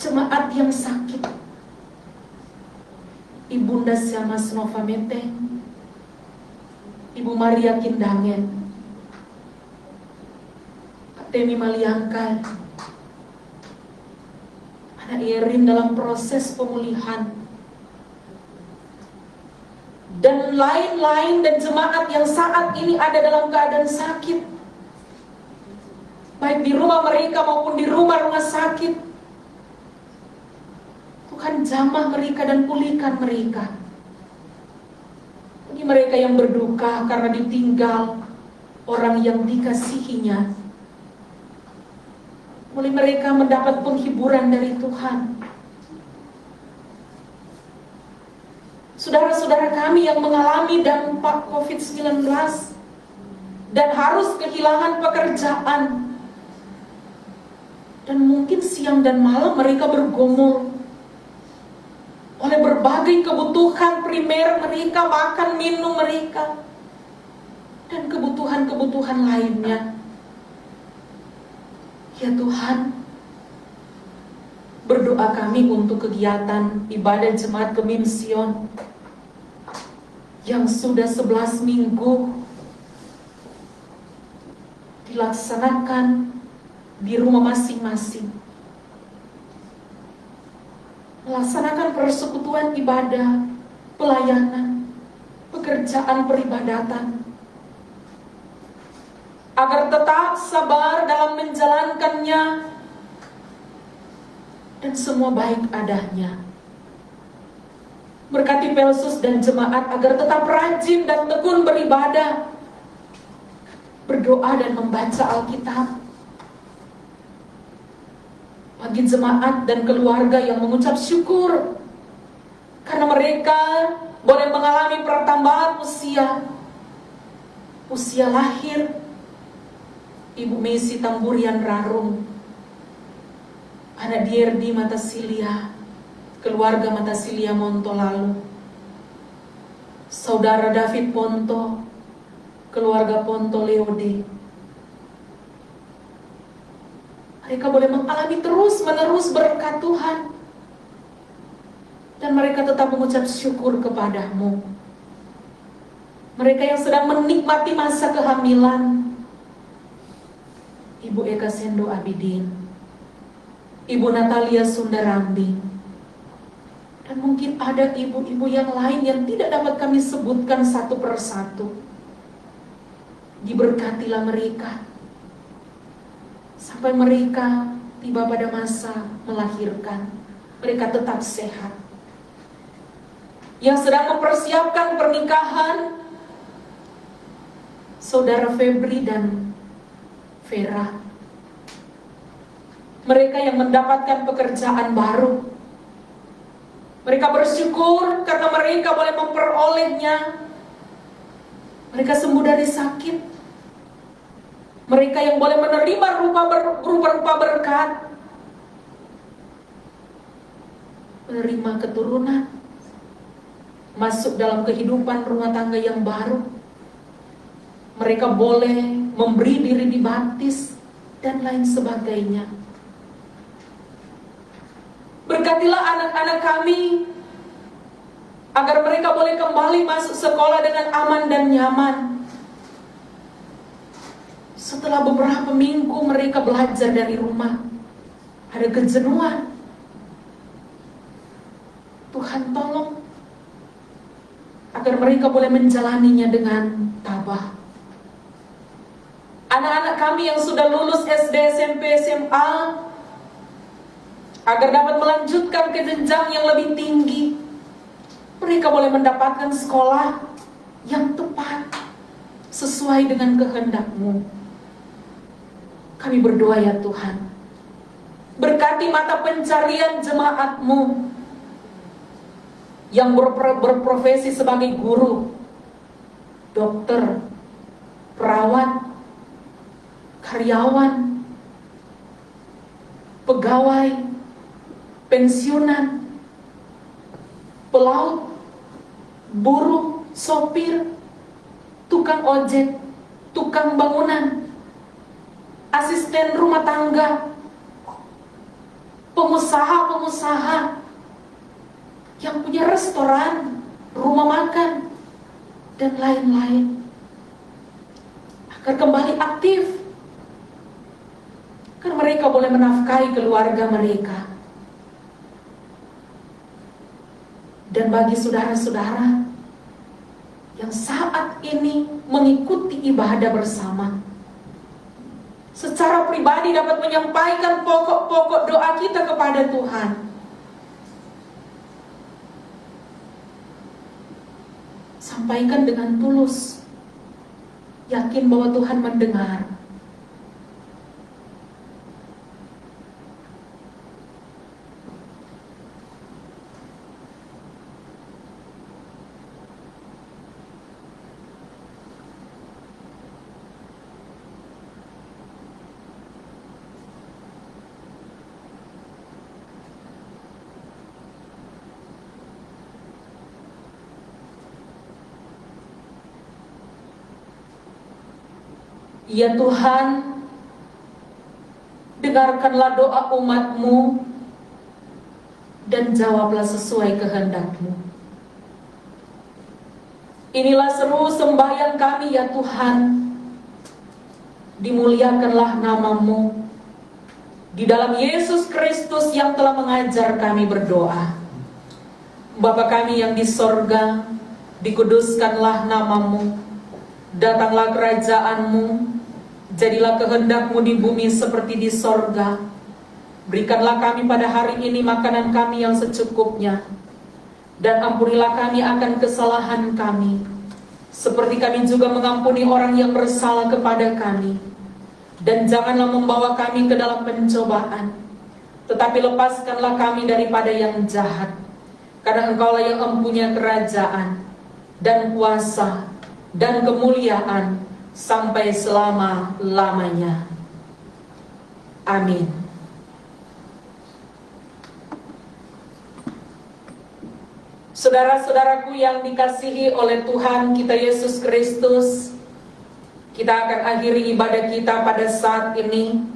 jemaat yang sakit, Ibunda Syamas Nova Meteng, Ibu Maria Kindangen, Pak Temi Maliangkan, Anak Irin dalam proses pemulihan, dan lain-lain, dan jemaat yang saat ini ada dalam keadaan sakit, baik di rumah mereka maupun di rumah-rumah sakit. Tuhan, jamah mereka dan pulihkan mereka. Bagi mereka yang berduka karena ditinggal orang yang dikasihinya, boleh mereka mendapat penghiburan dari Tuhan. Saudara-saudara kami yang mengalami dampak COVID-19 dan harus kehilangan pekerjaan, dan mungkin siang dan malam mereka bergumul oleh berbagai kebutuhan primer mereka, makan, minum mereka, dan kebutuhan-kebutuhan lainnya. Ya Tuhan, berdoa kami untuk kegiatan ibadah Jemaat Gemim Sion yang sudah 11 minggu dilaksanakan di rumah masing-masing, melaksanakan persekutuan ibadah, pelayanan, pekerjaan peribadatan, agar tetap sabar dalam menjalankannya dan semua baik adanya. Berkati Pelsus dan jemaat agar tetap rajin dan tekun beribadah, berdoa dan membaca Alkitab. Bagi jemaat dan keluarga yang mengucap syukur karena mereka boleh mengalami pertambahan usia lahir Ibu Messi Tamburian Rarung, anak Dierdi Matasilia, keluarga Matasilia Monto lalu, saudara David Ponto, keluarga Ponto Leode. Mereka boleh mengalami terus-menerus berkat Tuhan, dan mereka tetap mengucap syukur kepadamu. Mereka yang sedang menikmati masa kehamilan, Ibu Eka Sendo Abidin, Ibu Natalia Sundarambi, dan mungkin ada ibu-ibu yang lain yang tidak dapat kami sebutkan satu persatu. Diberkatilah mereka sampai mereka tiba pada masa melahirkan, mereka tetap sehat. Yang sedang mempersiapkan pernikahan, Saudara Febri dan Vera, mereka yang mendapatkan pekerjaan baru, mereka bersyukur karena mereka boleh memperolehnya. Mereka sembuh dari sakit, mereka yang boleh menerima rupa-rupa berkat, menerima keturunan, masuk dalam kehidupan rumah tangga yang baru. Mereka boleh memberi diri dibaptis dan lain sebagainya. Berkatilah anak-anak kami agar mereka boleh kembali masuk sekolah dengan aman dan nyaman. Setelah beberapa minggu mereka belajar dari rumah, ada kejenuhan. Tuhan tolong agar mereka boleh menjalaninya dengan tabah. Anak-anak kami yang sudah lulus SD, SMP, SMA, agar dapat melanjutkan ke jenjang yang lebih tinggi, mereka boleh mendapatkan sekolah yang tepat sesuai dengan kehendak-Mu. Kami berdoa ya Tuhan, berkati mata pencarian jemaat-Mu yang berprofesi sebagai guru, dokter, perawat, karyawan, pegawai, pensiunan, pelaut, buruh, sopir, tukang ojek, tukang bangunan, asisten rumah tangga, pengusaha-pengusaha yang punya restoran, rumah makan, dan lain-lain, agar kembali aktif, agar mereka boleh menafkahi keluarga mereka. Dan bagi saudara-saudara yang saat ini mengikuti ibadah bersama, secara pribadi dapat menyampaikan pokok-pokok doa kita kepada Tuhan. Sampaikan dengan tulus, yakin bahwa Tuhan mendengar. Ya Tuhan, dengarkanlah doa umat-Mu dan jawablah sesuai kehendak-Mu. Inilah seru sembahyang kami ya Tuhan. Dimuliakanlah nama-Mu di dalam Yesus Kristus yang telah mengajar kami berdoa. Bapa kami yang di sorga, dikuduskanlah nama-Mu, datanglah kerajaan-Mu, jadilah kehendak-Mu di bumi seperti di sorga. Berikanlah kami pada hari ini makanan kami yang secukupnya, dan ampunilah kami akan kesalahan kami, seperti kami juga mengampuni orang yang bersalah kepada kami. Dan janganlah membawa kami ke dalam pencobaan, tetapi lepaskanlah kami daripada yang jahat. Karena Engkaulah yang mempunyai kerajaan, dan kuasa, dan kemuliaan, sampai selama-lamanya. Amin. Saudara-saudaraku yang dikasihi oleh Tuhan kita Yesus Kristus, kita akan akhiri ibadah kita pada saat ini.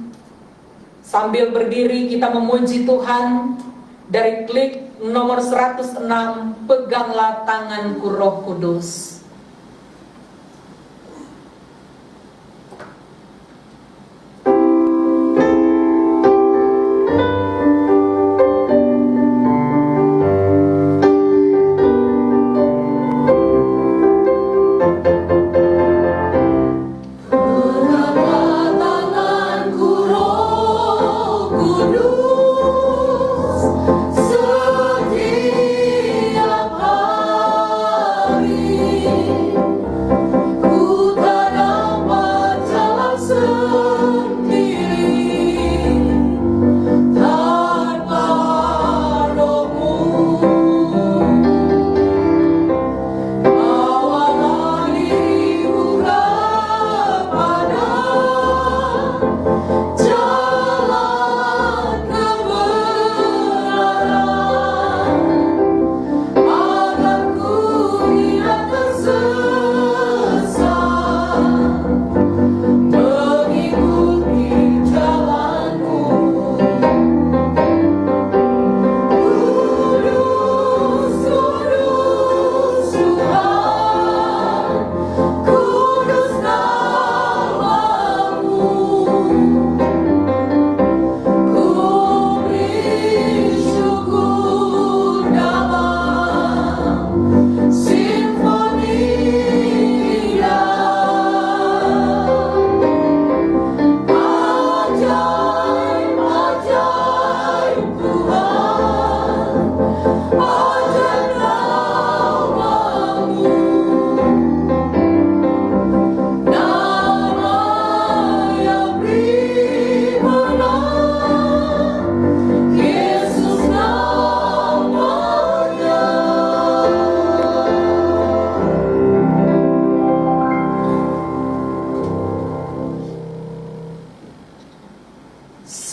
Sambil berdiri kita memuji Tuhan dari klik nomor 106, Peganglah Tanganku Roh Kudus.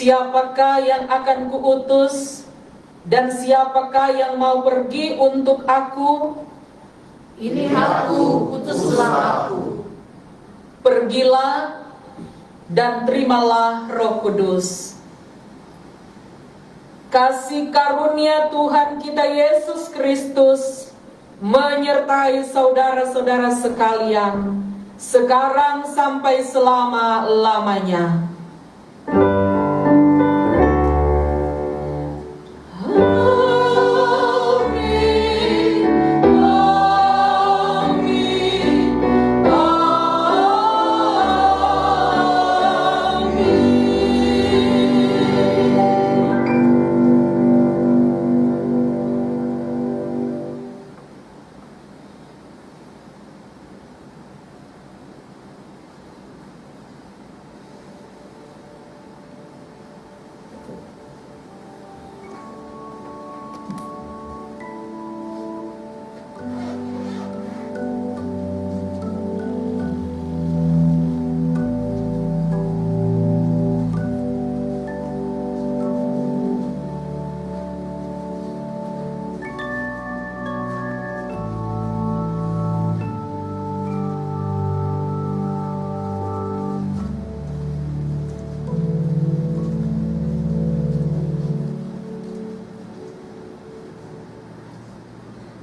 Siapakah yang akan kuutus, dan siapakah yang mau pergi untuk aku? Ini aku, utuslah aku. Pergilah dan terimalah Roh Kudus. Kasih karunia Tuhan kita Yesus Kristus menyertai saudara-saudara sekalian, sekarang sampai selama-lamanya.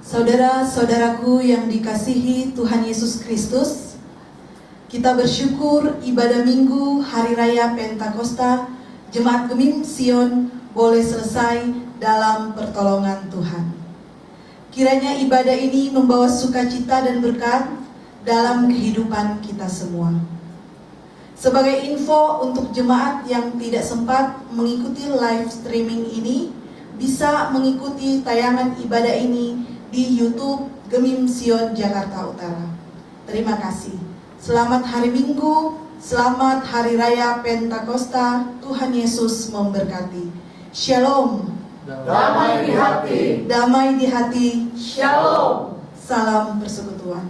Saudara-saudaraku yang dikasihi Tuhan Yesus Kristus, kita bersyukur ibadah Minggu Hari Raya Pentakosta Jemaat Gemim Sion boleh selesai dalam pertolongan Tuhan. Kiranya ibadah ini membawa sukacita dan berkat dalam kehidupan kita semua. Sebagai info untuk jemaat yang tidak sempat mengikuti live streaming ini, bisa mengikuti tayangan ibadah ini di YouTube Gemim Sion Jakarta Utara. Terima kasih. Selamat hari Minggu, selamat Hari Raya Pentakosta. Tuhan Yesus memberkati. Shalom. Damai di hati. Damai di hati. Shalom. Salam persekutuan.